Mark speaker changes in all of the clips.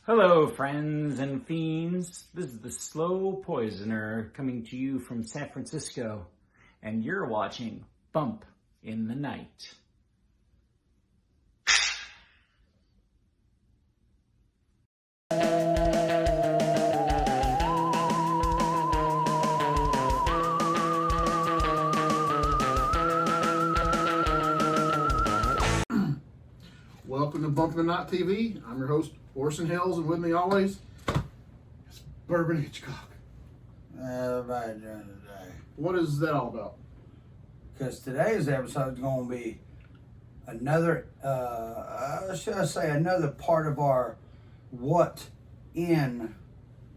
Speaker 1: Hello, friends and fiends. This is the Slow Poisoner coming to you from San Francisco, and you're watching Bump in the Night.
Speaker 2: Welcome to Bump in the Night TV. I'm your host, Orson Hills, and with me always is Bourbon Hitchcok.
Speaker 3: Everybody doing today.
Speaker 2: What is that all about?
Speaker 3: Because today's episode is going to be another, should I say, another part of our What In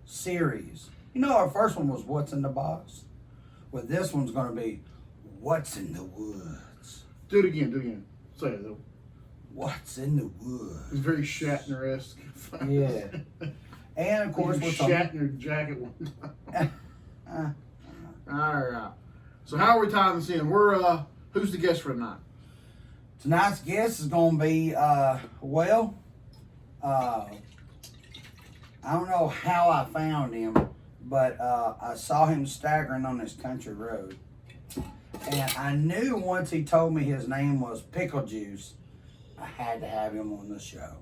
Speaker 3: series. You know, our first one was What's in the Box. Well, this one's going to be What's in the Woods.
Speaker 2: Do it again. Say it though.
Speaker 3: What's in the woods?
Speaker 2: It's very Shatner-esque.
Speaker 3: Yeah. And of course, we're talking.
Speaker 2: Shatner jacket one time. All right. So how are we tying this in? We're who's the guest for tonight?
Speaker 3: Tonight's guest is going to be, I don't know how I found him, but I saw him staggering on this country road. And I knew once he told me his name was Pickle Juice, I had to have him on the show.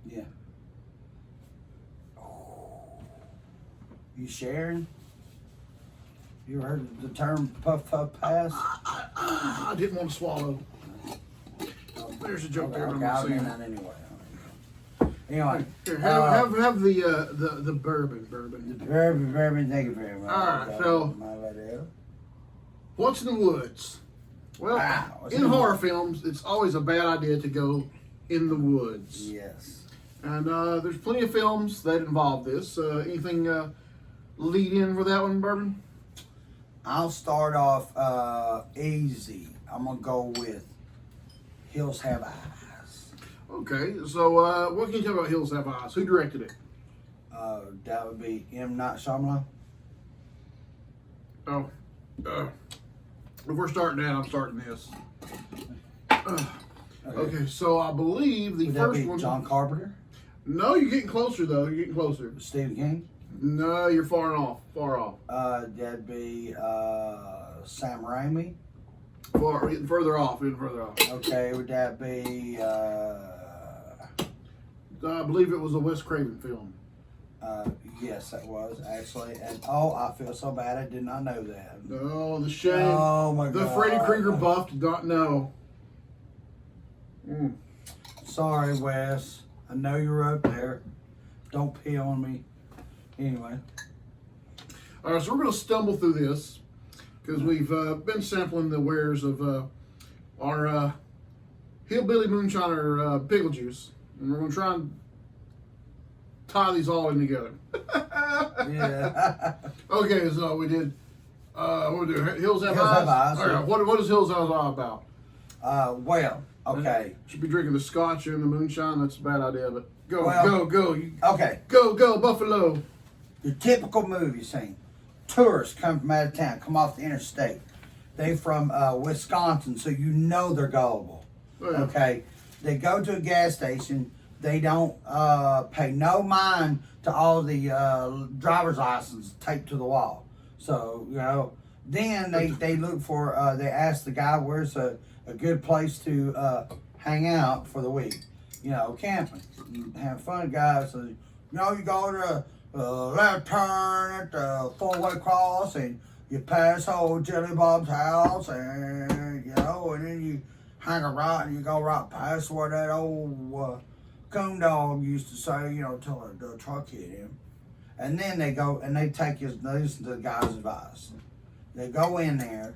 Speaker 3: Yeah. You sharing? You heard the term puff puff pass?
Speaker 2: I didn't want to swallow. There's a joke there.
Speaker 3: Okay, I'll do that anyway. Anyway,
Speaker 2: Here, have the bourbon.
Speaker 3: Bourbon, thank you very much.
Speaker 2: All right, so what's in the woods? Well, in horror films, it's always a bad idea to go in the woods.
Speaker 3: Yes. And
Speaker 2: there's plenty of films that involve this. Anything lead in for that one, Bourbon?
Speaker 3: I'll start off easy. I'm going to go with Hills Have Eyes.
Speaker 2: Okay, so what can you tell about Hills Have Eyes? Who directed it?
Speaker 3: That would be M. Night Shyamalan.
Speaker 2: Oh, if we're starting that, I'm starting this. Okay, so I believe the
Speaker 3: Would
Speaker 2: first
Speaker 3: that be
Speaker 2: one.
Speaker 3: John Carpenter?
Speaker 2: No, you're getting closer though. You're getting closer.
Speaker 3: Stephen King?
Speaker 2: No, you're far off.
Speaker 3: That'd be Sam Raimi.
Speaker 2: Getting further off.
Speaker 3: Okay, would that be
Speaker 2: I believe it was a Wes Craven film.
Speaker 3: yes, that was actually. And I feel so bad. I did not know that.
Speaker 2: Oh, the shame.
Speaker 3: Oh my God.
Speaker 2: The Freddy Krueger buff did not know.
Speaker 3: Sorry, Wes. I know you're up there. Don't pee on me. Anyway.
Speaker 2: All right, so we're going to stumble through this because we've been sampling the wares of our Hillbilly Moonshiner pickle juice, and we're going to try and tie these all in together.
Speaker 3: Yeah.
Speaker 2: Okay, so we did. What did we do? Hills Have
Speaker 3: Hills Have
Speaker 2: Eyes.
Speaker 3: Eyes,
Speaker 2: All right, what is Hills Have Eyes about?
Speaker 3: Okay.
Speaker 2: Should be drinking the scotch and the moonshine. That's a bad idea, but go.
Speaker 3: Okay.
Speaker 2: Go, Buffalo.
Speaker 3: The typical movie scene. Tourists come from out of town, come off the interstate. They from Wisconsin, so you know they're gullible.
Speaker 2: Oh, yeah.
Speaker 3: Okay. They go to a gas station. They don't pay no mind to all the driver's license taped to the wall. So, you know, then they look for, they ask the guy where's a good place to hang out for the week. You know, camping. You have fun, guys. So, you know, you go to left turn at the four-way cross and you pass old Jelly Bob's house and, you know, and then you hang a right and you go right past where that old coon dog used to say, you know, till the truck hit him. And then they go and they listen to the guy's advice. They go in there,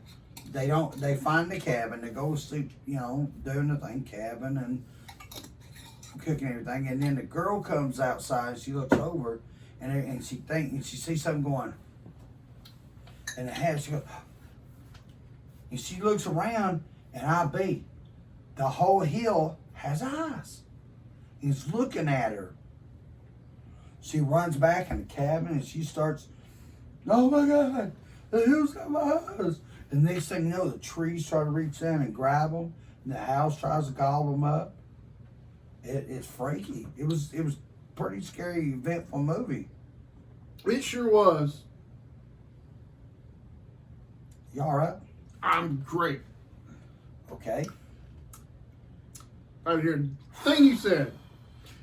Speaker 3: they find the cabin, they go sleep, you know, doing the thing, cabin and cooking everything. And then the girl comes outside, she looks over and she sees something going. And the house, she goes, and she looks around and the whole hill has eyes. He's looking at her. She runs back in the cabin and she starts, oh my God, the hill's got my eyes. And next thing you know, the trees try to reach down and grab them. And the house tries to gobble them up. It's freaky. It was pretty scary, eventful movie.
Speaker 2: It sure was.
Speaker 3: You all right?
Speaker 2: I'm great.
Speaker 3: Okay.
Speaker 2: Right here. Thing you said.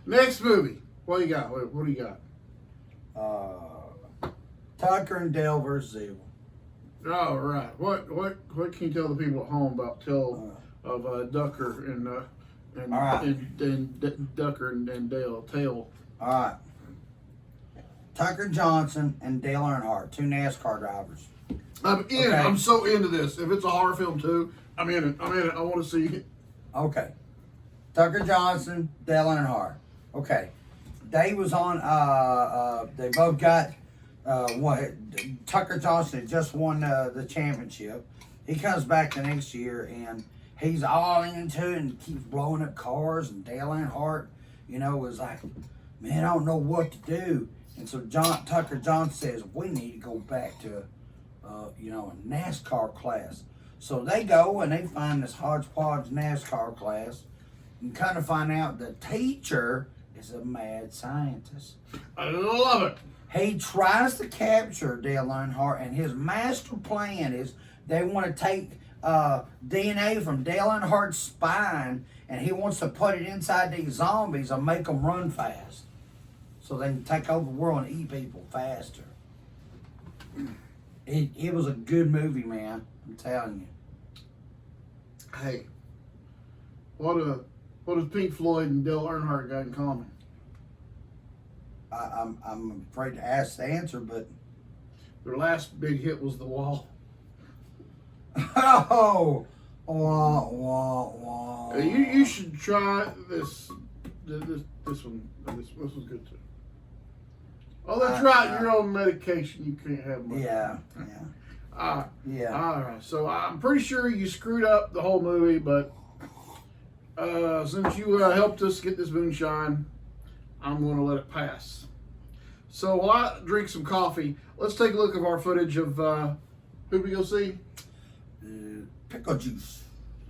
Speaker 2: Next movie. What do you got? What do you got?
Speaker 3: Tucker and Dale versus Evil.
Speaker 2: All right. What can you tell the people at home about Ducker and
Speaker 3: all right.
Speaker 2: and Ducker and Dale Tail?
Speaker 3: All right. Tucker Johnson and Dale Earnhardt, 2 NASCAR drivers.
Speaker 2: I'm in.
Speaker 3: Okay.
Speaker 2: I'm so into this. If it's a horror film too, I'm in it. I want to see it.
Speaker 3: Okay. Tucker Johnson, Dale Earnhardt. Okay. They was on, they both got, Tucker Johnson had just won the championship. He comes back the next year and he's all into it and keeps blowing up cars. And Dale Earnhardt, was like, man, I don't know what to do. And so Tucker Johnson says, we need to go back to, a NASCAR class. So they go and they find this hodgepodge NASCAR class and kind of find out the teacher is a mad scientist.
Speaker 2: I love it.
Speaker 3: He tries to capture Dale Earnhardt, and his master plan is they want to take DNA from Dale Earnhardt's spine, and he wants to put it inside these zombies and make them run fast, so they can take over the world and eat people faster. It was a good movie, man. I'm telling you.
Speaker 2: Hey, what does Pink Floyd and Dale Earnhardt got in common?
Speaker 3: I'm afraid to ask the answer, but
Speaker 2: Their last big hit was The Wall.
Speaker 3: oh, wah, wah, wah.
Speaker 2: You should try this one. This was good too. Oh, that's right. You're on medication. You can't have much.
Speaker 3: Yeah.
Speaker 2: Yeah. All right. So I'm pretty sure you screwed up the whole movie, but since you helped us get this moonshine, I'm going to let it pass. So while I drink some coffee, let's take a look at our footage of who we go see.
Speaker 3: Pickle juice.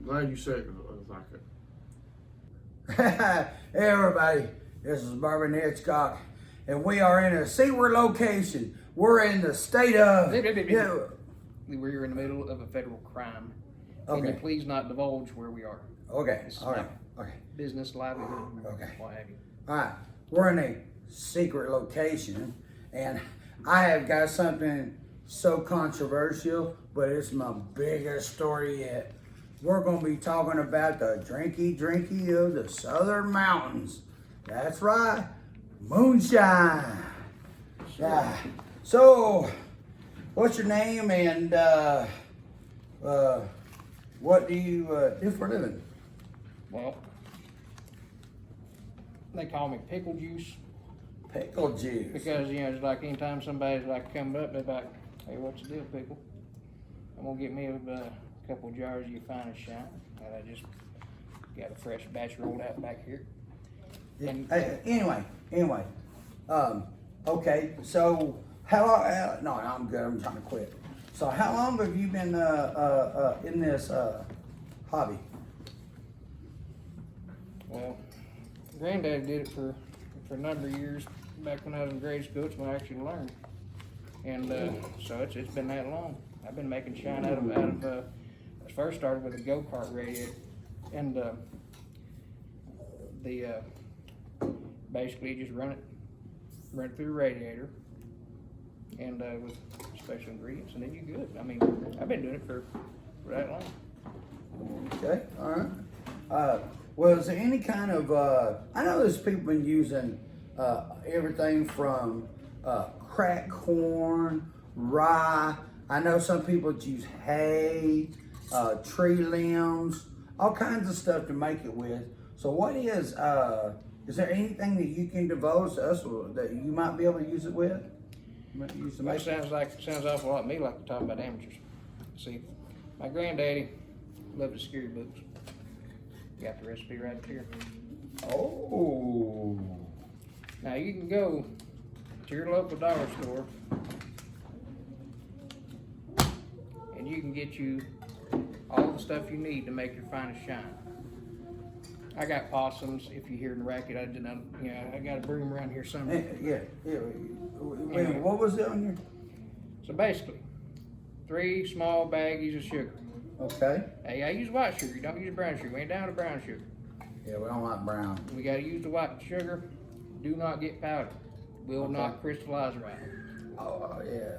Speaker 2: Glad you said it. Like it.
Speaker 3: Hey everybody, this is Bourbon Hitchcok, and we are in a secret location. We're in the state of...
Speaker 4: We're in the middle of a federal crime. Can
Speaker 3: Okay.
Speaker 4: you please not divulge where we are?
Speaker 3: Okay,
Speaker 4: It's
Speaker 3: all right,
Speaker 4: not
Speaker 3: okay.
Speaker 4: business, livelihood,
Speaker 3: Okay.
Speaker 4: what have you.
Speaker 3: All right, we're in a secret location, and I have got something so controversial, but it's my biggest story yet. We're going to be talking about the drinky of the Southern Mountains. That's right, moonshine. Yeah. So, what's your name and what do you do for a living?
Speaker 4: Well, they call me pickle juice
Speaker 3: Pickle juice.
Speaker 4: because, it's like anytime somebody's like coming up, they're like, hey, what's the deal, pickle? I'm going to get me a couple jars of your finest shine. And I just got a fresh batch rolled out back here. And,
Speaker 3: Anyway, okay, so how long, no, I'm good, I'm trying to quit. So how long have you been in this hobby?
Speaker 4: Well, Granddad did it for a number of years back when I was in grade school. It's when I actually learned. And so it's been that long. I've been making shine out of I first started with a go-kart radiator. And basically you just run it through the radiator and with special ingredients, and then you're good. I mean, I've been doing it for that long.
Speaker 3: Okay, all right. Well, is there any kind of, I know there's people been using everything from cracked corn, rye. I know some people use hay, tree limbs, all kinds of stuff to make it with. So what is there anything that you can divulge to us that you might be able to use it with?
Speaker 4: That sounds awful lot to me like we're talking about amateurs. See, my granddaddy loved the scary books. Got the recipe right here.
Speaker 3: Oh.
Speaker 4: Now you can go to your local dollar store and you can get you all the stuff you need to make your finest shine. I got possums. If you hear the racket, I didn't. I got a broom around here somewhere.
Speaker 3: Yeah. Wait, what was it on your?
Speaker 4: So basically, 3 small baggies of sugar.
Speaker 3: Okay.
Speaker 4: Hey, I use white sugar. You don't use brown sugar. We ain't down to brown sugar.
Speaker 3: Yeah, we don't like brown.
Speaker 4: We got to use the white sugar. Do not get powdered. Will not crystallize right.
Speaker 3: Oh yeah.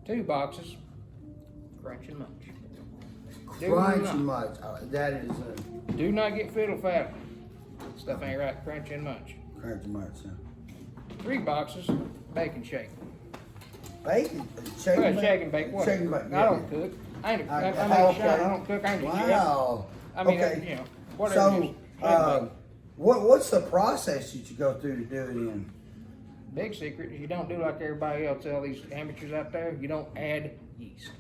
Speaker 4: 2 boxes. Crunch and munch.
Speaker 3: Crunch and munch. That is
Speaker 4: Do not get fiddle faddle. Stuff ain't right. Crunch and munch.
Speaker 3: crunch and munch.
Speaker 4: 3 boxes. Bacon shake.
Speaker 3: Bacon, shake and
Speaker 4: Shake and bake. What?
Speaker 3: Shake and bake.
Speaker 4: I don't cook. I ain't. I
Speaker 3: Okay.
Speaker 4: make shine. I don't cook. I ain't.
Speaker 3: Wow.
Speaker 4: I mean,
Speaker 3: Okay.
Speaker 4: whatever.
Speaker 3: So,
Speaker 4: Shake and bake.
Speaker 3: what's the process that you go through to do it in?
Speaker 4: Big secret is you don't do like everybody else, all these amateurs out there. You don't add yeast.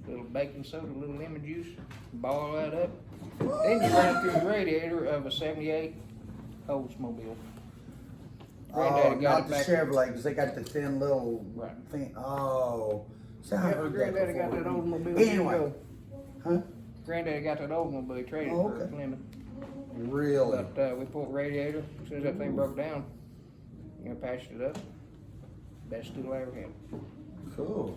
Speaker 4: A little baking soda, a little lemon juice, ball that up. Then you run it through the radiator of a 78 Oldsmobile. Granddaddy got
Speaker 3: Not
Speaker 4: it
Speaker 3: the
Speaker 4: back.
Speaker 3: Chevrolet, because they got the thin little
Speaker 4: Right.
Speaker 3: thing. Oh. So I
Speaker 4: Yeah,
Speaker 3: heard that
Speaker 4: Granddaddy got
Speaker 3: before.
Speaker 4: that Oldsmobile.
Speaker 3: Anyway. Huh?
Speaker 4: Granddaddy got that Oldsmobile. He traded
Speaker 3: Oh,
Speaker 4: for
Speaker 3: okay.
Speaker 4: Plymouth.
Speaker 3: Really?
Speaker 4: But we pulled the radiator. As soon as that thing broke down, patched it up. Best tool I ever had.
Speaker 3: Cool.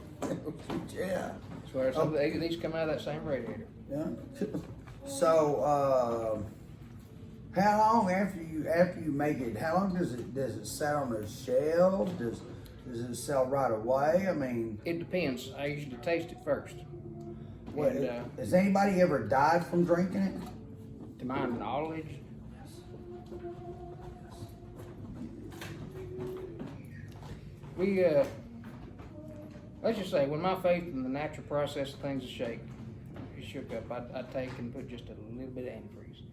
Speaker 3: Yeah.
Speaker 4: So these come out of that same radiator.
Speaker 3: Yeah. So, how long after you make it? How long does it sit on the shelf? Does it sell right away? I mean,
Speaker 4: It depends. I usually taste it first.
Speaker 3: what,
Speaker 4: And,
Speaker 3: has anybody ever died from drinking it?
Speaker 4: to my knowledge, we let's just say when my faith in the natural process of things is shaken, it shook up. I'd take and put just a little bit of antifreeze.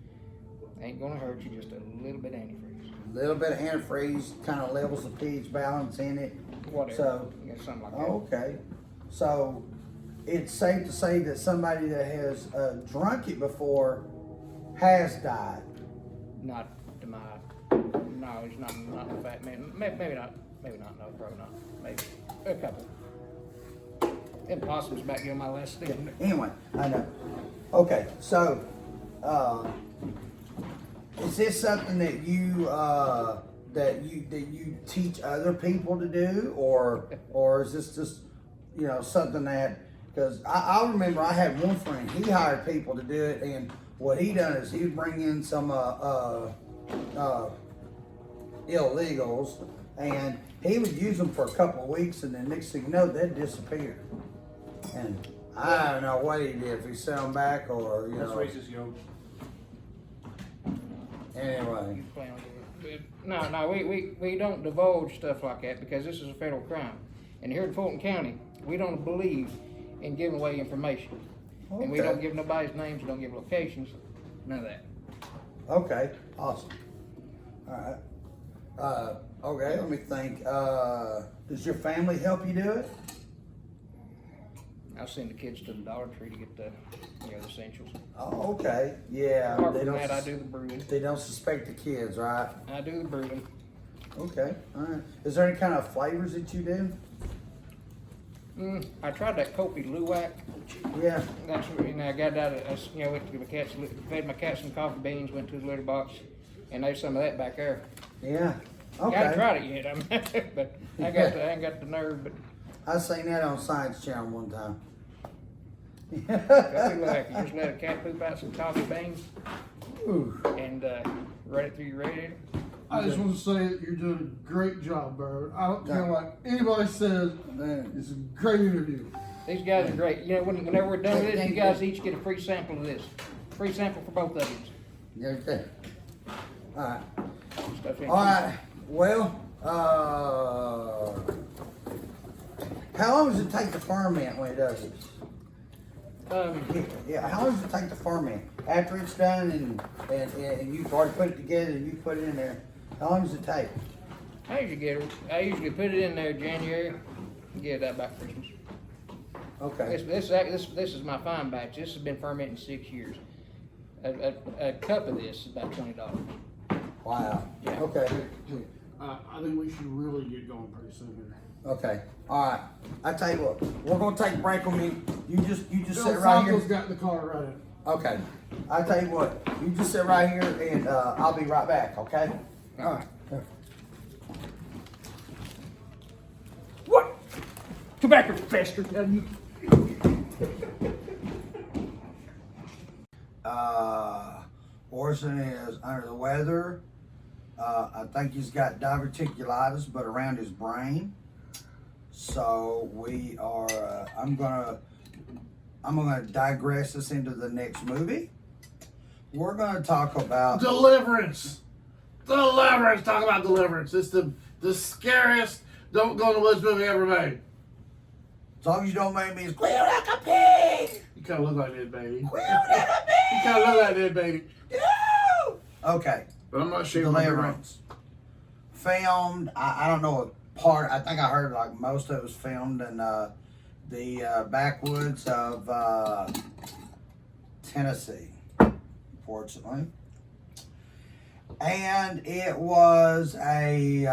Speaker 4: Ain't gonna hurt you, just a little bit of antifreeze.
Speaker 3: A little bit of antifreeze kind of levels the pH balance in it.
Speaker 4: Whatever.
Speaker 3: So,
Speaker 4: Something like that.
Speaker 3: okay. So, it's safe to say that somebody that has drunk it before has died.
Speaker 4: Not to my knowledge, not in fact, maybe not, no, probably not, maybe a couple. Them possums back here on my last thing.
Speaker 3: Anyway, I know. Okay, so is this something that you teach other people to do, or is this just something that? Because I remember I had one friend. He hired people to do it, and what he done is he would bring in some illegals, and he would use them for a couple of weeks, and then next thing you know, they'd disappear. And I don't know what he did, if he sent them back or
Speaker 1: That's racist, yo.
Speaker 3: Anyway,
Speaker 4: No, we don't divulge stuff like that because this is a federal crime. And here in Fulton County, we don't believe in giving away information. And we
Speaker 3: Okay.
Speaker 4: don't give nobody's names, we don't give locations, none of that.
Speaker 3: okay, awesome. All right. Okay, let me think. Does your family help you do it?
Speaker 4: I'll send the kids to the Dollar Tree to get the essentials.
Speaker 3: Oh, okay. Yeah.
Speaker 4: Apart from that, I do the brewing.
Speaker 3: They don't suspect the kids, right?
Speaker 4: I do the brewing.
Speaker 3: Okay. All right. Is there any kind of flavors that you do?
Speaker 4: I tried that Kopi Luwak.
Speaker 3: Yeah.
Speaker 4: That's I got out of went to the cats, fed my cats some coffee beans, went to the litter box, and there's some of that back there.
Speaker 3: Yeah.
Speaker 4: I haven't
Speaker 3: Okay.
Speaker 4: tried it yet, but I ain't got the nerve. But
Speaker 3: I seen that on Science Channel one time.
Speaker 4: Kopi Luwak, you just let a cat poop out some coffee beans
Speaker 3: Ooh.
Speaker 4: and run it through your radiator.
Speaker 2: I just want to say that you're doing a great job, bro. I don't care what anybody says.
Speaker 3: Man.
Speaker 2: It's a great interview.
Speaker 4: These guys are great. Whenever we're done with this, you guys each get a free sample of this. Free sample for both of you.
Speaker 3: Okay. All right.
Speaker 4: Stuff in.
Speaker 3: All right. Well, how long does it take to ferment when it does it? Yeah, how long does it take to ferment? After it's done and you've already put it together and you put it in there, how long does it take?
Speaker 4: I usually put it in there January, get it out by Christmas.
Speaker 3: Okay.
Speaker 4: This is my fine batch. This has been fermenting 6 years. A cup of this is about $20.
Speaker 3: Wow.
Speaker 4: Yeah.
Speaker 3: Okay.
Speaker 2: I think we should really get going pretty soon here.
Speaker 3: Okay. All right. I tell you what, we're gonna take a break on me. You just sit
Speaker 2: Bill
Speaker 3: right here.
Speaker 2: Sanko's got in the car right in.
Speaker 3: Okay. I tell you what, you just sit right here and I'll be right back, okay?
Speaker 2: All right.
Speaker 4: What? Tobacco fester.
Speaker 3: Orson is under the weather. I think he's got diverticulitis, but around his brain. So we are. I'm gonna digress us into the next movie. We're gonna talk about
Speaker 2: Deliverance. Deliverance. Talk about Deliverance. It's the scariest don't go in the woods movie ever made.
Speaker 3: As long as you don't make me squeal like a pig.
Speaker 2: You kind of look like that, baby.
Speaker 3: Squeal like a pig.
Speaker 2: You kind of look like that, baby.
Speaker 3: No! Okay.
Speaker 2: But I'm not sure.
Speaker 3: Deliverance. Filmed. I don't know what part. I think I heard like most of it was filmed in the backwoods of Tennessee, fortunately. And it was a,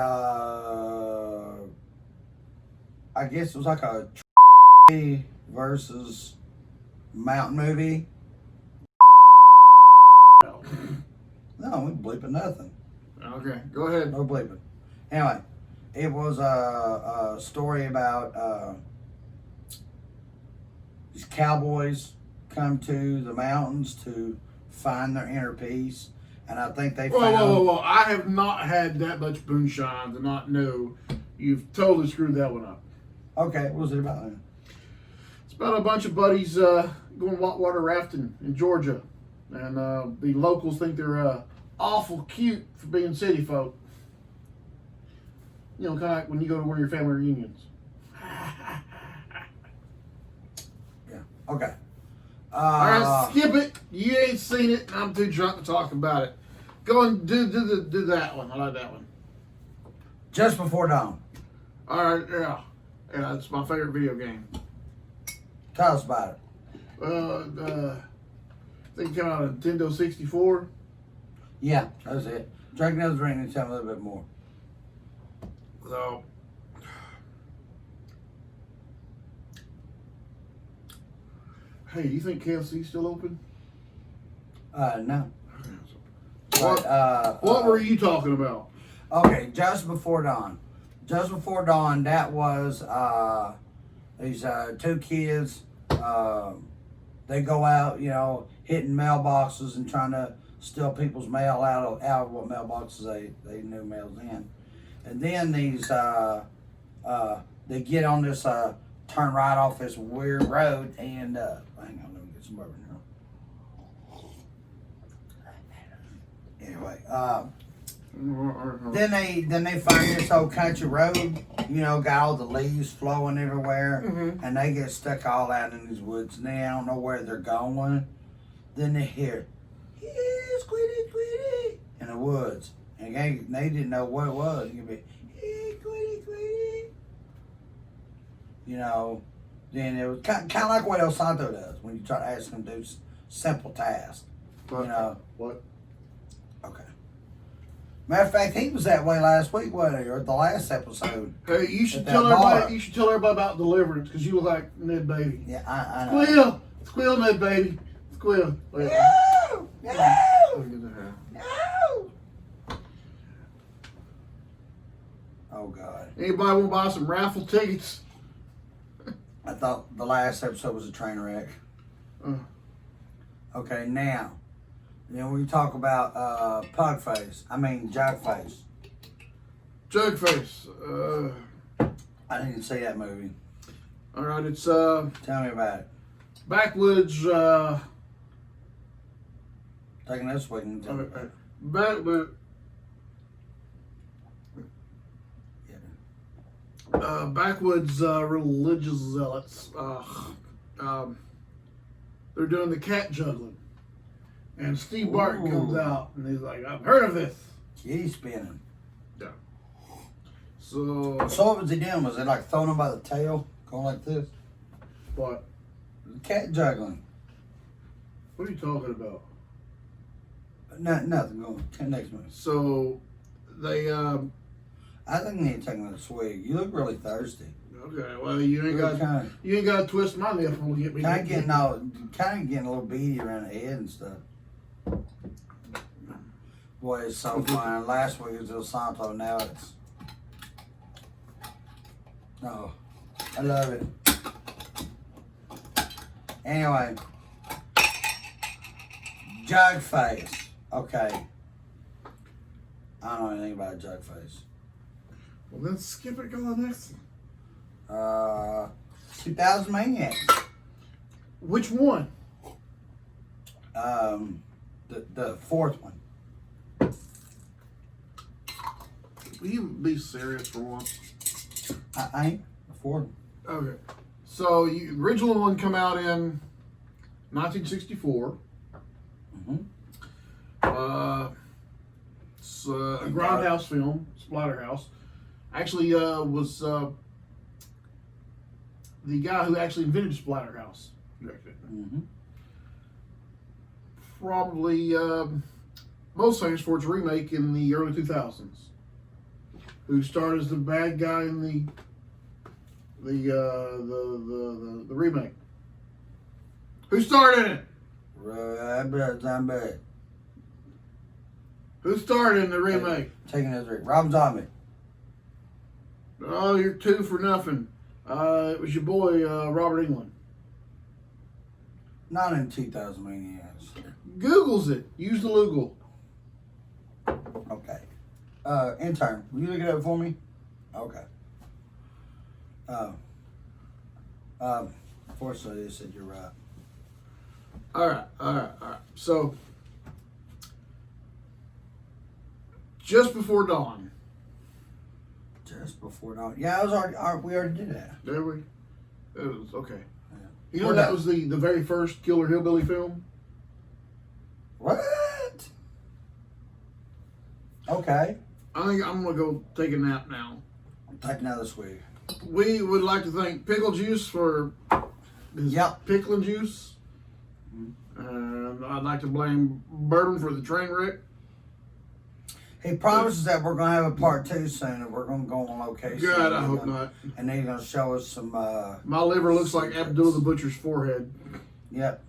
Speaker 3: I guess it was like a versus mountain movie. No, we bleeping nothing.
Speaker 2: Okay, go ahead.
Speaker 3: No bleeping. Anyway, it was a story about these cowboys come to the mountains to find their inner peace, and I think they found.
Speaker 2: Whoa! I have not had that much moonshine to not know. You've totally screwed that one up.
Speaker 3: Okay, what was it about then?
Speaker 2: It's about a bunch of buddies going whitewater rafting in Georgia, and the locals think they're awful cute for being city folk. You know, kind of like when you go to one of your family reunions.
Speaker 3: Yeah. Okay.
Speaker 2: All right, skip it. You ain't seen it, and I'm too drunk to talk about it. Go and do that one. I like that one.
Speaker 3: Just Before Dawn.
Speaker 2: All right, yeah, it's my favorite video game.
Speaker 3: Tell us about it.
Speaker 2: I think it came out on Nintendo 64.
Speaker 3: Yeah, that's it. Drink another drink and tell me a little bit more.
Speaker 2: So, hey, do you think KFC's still open?
Speaker 3: No.
Speaker 2: What were you talking about?
Speaker 3: Okay, Just Before Dawn. Just Before Dawn, that was these two kids. They go out, you know, hitting mailboxes and trying to steal people's mail out of what mailboxes they knew mails in. And then these they get on this turn right off this weird road and hang on, let me get some bourbon here. Anyway, then they find this old country road, you know, got all the leaves flowing everywhere, and they get stuck all out in these woods, and they don't know where they're going. Then they hear, "Yeah, squiddy, squiddy," in the woods, and they didn't know what it was. It could be, "Hey, squiddy, squiddy," you know. Then it was kind of like what El Santo does when you try to ask him to do simple tasks. You know.
Speaker 2: What?
Speaker 3: Okay. Matter of fact, he was that way last week, wasn't he? Or the last episode.
Speaker 2: Hey, you should
Speaker 3: At that
Speaker 2: tell
Speaker 3: bar.
Speaker 2: everybody. You should tell everybody about Deliverance because you look like Ned Baby.
Speaker 3: Yeah, I know.
Speaker 2: Squeal, squeal, Ned Baby, squeal. Wait.
Speaker 3: No! No!
Speaker 2: No!
Speaker 3: No! Oh, God.
Speaker 2: Anybody want to buy some raffle tickets?
Speaker 3: I thought the last episode was a train wreck. Okay, now. Then we talk about jug face.
Speaker 2: Jug face.
Speaker 3: I didn't see that movie.
Speaker 2: All right, it's
Speaker 3: Tell me about it.
Speaker 2: backwoods.
Speaker 3: Taking this week and tell me.
Speaker 2: Backwoods religious zealots. They're doing the cat juggling, and Steve Barton comes out and he's like, "I've heard of this."
Speaker 3: Kitty spinning.
Speaker 2: Yeah. So
Speaker 3: what was he doing? Was it like throwing him by the tail? Going like this?
Speaker 2: what?
Speaker 3: Cat juggling.
Speaker 2: What are you talking about?
Speaker 3: Nothing. Go on. Next movie.
Speaker 2: So they
Speaker 3: I I think you need to take another swig. You look really thirsty.
Speaker 2: Okay, well you ain't got to twist my nipple to get me.
Speaker 3: Kind of getting a little beady around the head and stuff. Boy, it's so fun. Last week was El Santo. Now it's. Oh, I love it. Anyway, jug face. Okay. I don't know anything about a jug face.
Speaker 2: Well, then skip it. Go to the next one.
Speaker 3: 2000 Maniacs.
Speaker 2: Which one?
Speaker 3: The fourth one.
Speaker 2: Will you be serious for once?
Speaker 3: I ain't the fourth one.
Speaker 2: Okay. So, the original one come out in 1964. It's a grindhouse film, Splatterhouse. Actually, was the guy who actually invented Splatterhouse directed it. Probably most famous for its remake in the early 2000s. Who starred as the bad guy in the remake? Who starred in it? Who starred in the remake?
Speaker 3: Taking this drink. Rob Zombie.
Speaker 2: Oh, you're 2 for nothing. It was your boy Robert Englund.
Speaker 3: Not in 2000 Maniacs.
Speaker 2: Google's it. Use the Google.
Speaker 3: Okay. Intern, will you look it up for me? Okay. Fortunately, they said you're right.
Speaker 2: All right. So, just before dawn.
Speaker 3: Just before dawn. Yeah, I was already. We already did that.
Speaker 2: Did we? It was okay.
Speaker 3: Yeah.
Speaker 2: You know that was the very first Killer Hillbilly film.
Speaker 3: What? Okay.
Speaker 2: I think I'm gonna go take a nap now.
Speaker 3: Take another swig.
Speaker 2: We would like to thank Pickle Juice for his pickling juice. And I'd like to blame Bourbon for the train wreck.
Speaker 3: He promises that we're gonna have a part 2 soon, and we're gonna go on location.
Speaker 2: God, I hope not.
Speaker 3: And then he's gonna show us some.
Speaker 2: My liver looks like Abdul the Butcher's forehead.
Speaker 3: Yep.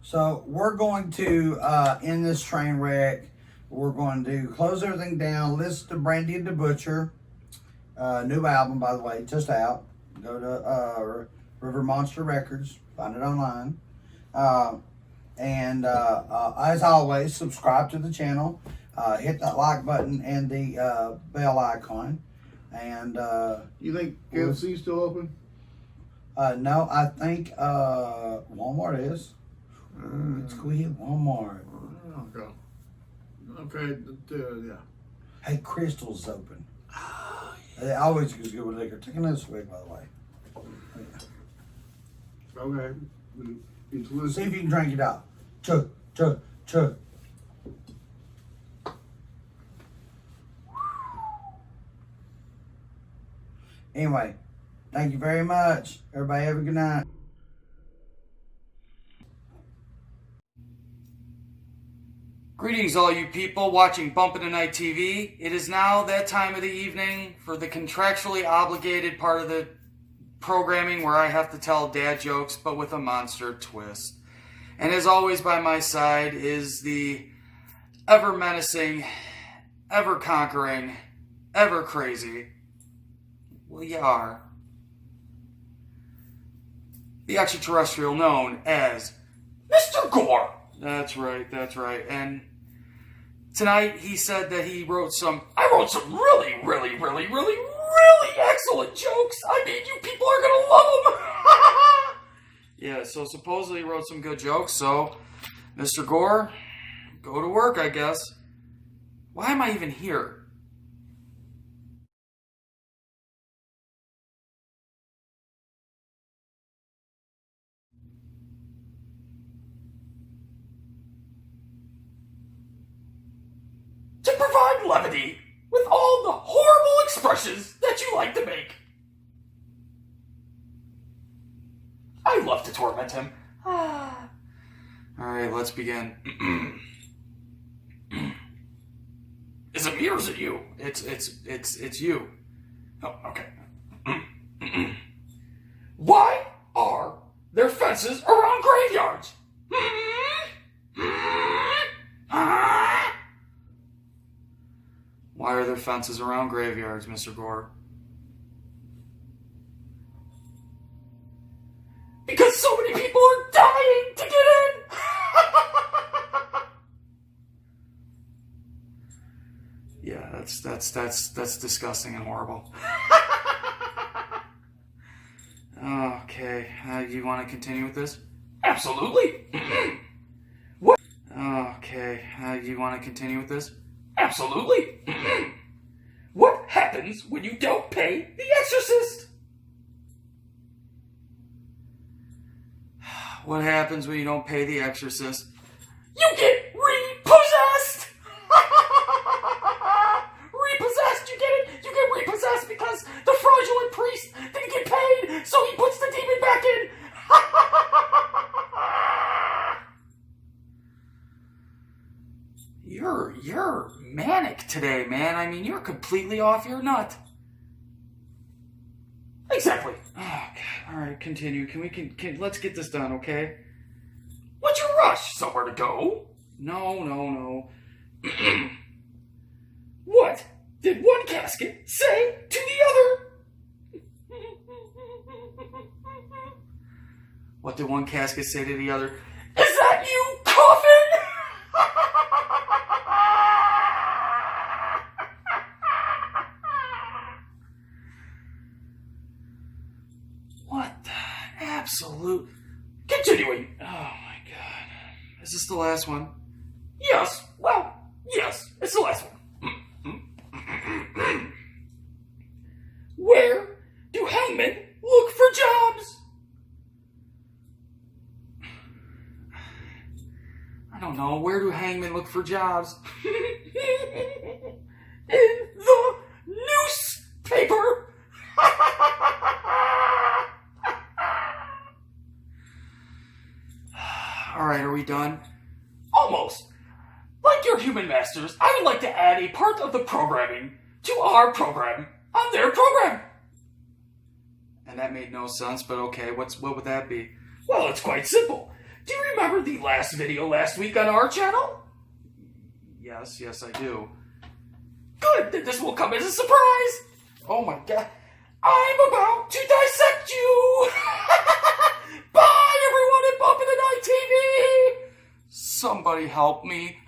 Speaker 3: So we're going to end this train wreck. We're going to close everything down. Listen to Brandy and the Butcher. New album, by the way, just out. Go to River Monster Records. Find it online. And as always, subscribe to the channel. Hit that like button and the bell icon. And
Speaker 2: you think KFC's still open?
Speaker 3: No, I think Walmart is. Let's go hit Walmart.
Speaker 2: Okay, yeah.
Speaker 3: Hey, Crystal's open. They always goes good with liquor. Take another swig, by the way.
Speaker 2: Okay.
Speaker 3: See if you can drink it out. Chug, chug, chug. Anyway, thank you very much. Everybody have a good night.
Speaker 5: Greetings, all you people watching Bumpin' Tonight TV. It is now that time of the evening for the contractually obligated part of the programming where I have to tell dad jokes, but with a monster twist. And as always, by my side is the ever menacing, ever conquering, ever crazy. Well, you are. The extraterrestrial known as Mr. Gore. That's right. And tonight he said that I wrote some really excellent jokes. I mean, you people are gonna love them. Yeah, so supposedly he wrote some good jokes. So, Mr. Gore, go to work, I guess. Why am I even here? To provide levity with all the horrible expressions that you like to make. I love to torment him. Alright, let's begin. Is it me? me or is it you? It's you. Oh, okay. Why are there fences around graveyards? Why are there fences around graveyards, Mr. Gore? Because so many people are dying to get in! Yeah, that's disgusting and horrible. Okay, you want to continue with this? Absolutely. What? Okay, you want to continue with this? Absolutely. What happens when you don't pay the exorcist? What happens when you don't pay the exorcist? You get repossessed! Repossessed, you get it? You get repossessed because the fraudulent priest didn't get paid, so he puts the demon back in. You're manic today, man. I mean, you're completely off your nut. Exactly. Okay, all right, continue. Let's get this done, okay? What's your rush? Somewhere to go? No. What did one casket say to the other? What did one casket say to the other? Is that you, coffin? What the absolute... Continuing. Oh my god. Is this the last one? Yes. Well, yes. It's the last one. Where do hangmen look for jobs? I don't know. Where do hangmen look for jobs? In the newspaper. All right, are we done? Almost. Like your human masters, I would like to add a part of the programming to our program on their program. And that made no sense, but okay, what would that be? Well, it's quite simple. Do you remember the last video last week on our channel? Yes, I do. Good, then this will come as a surprise. Oh my god. I'm about to dissect you. Bye, everyone at Bump in the Night TV. Somebody help me.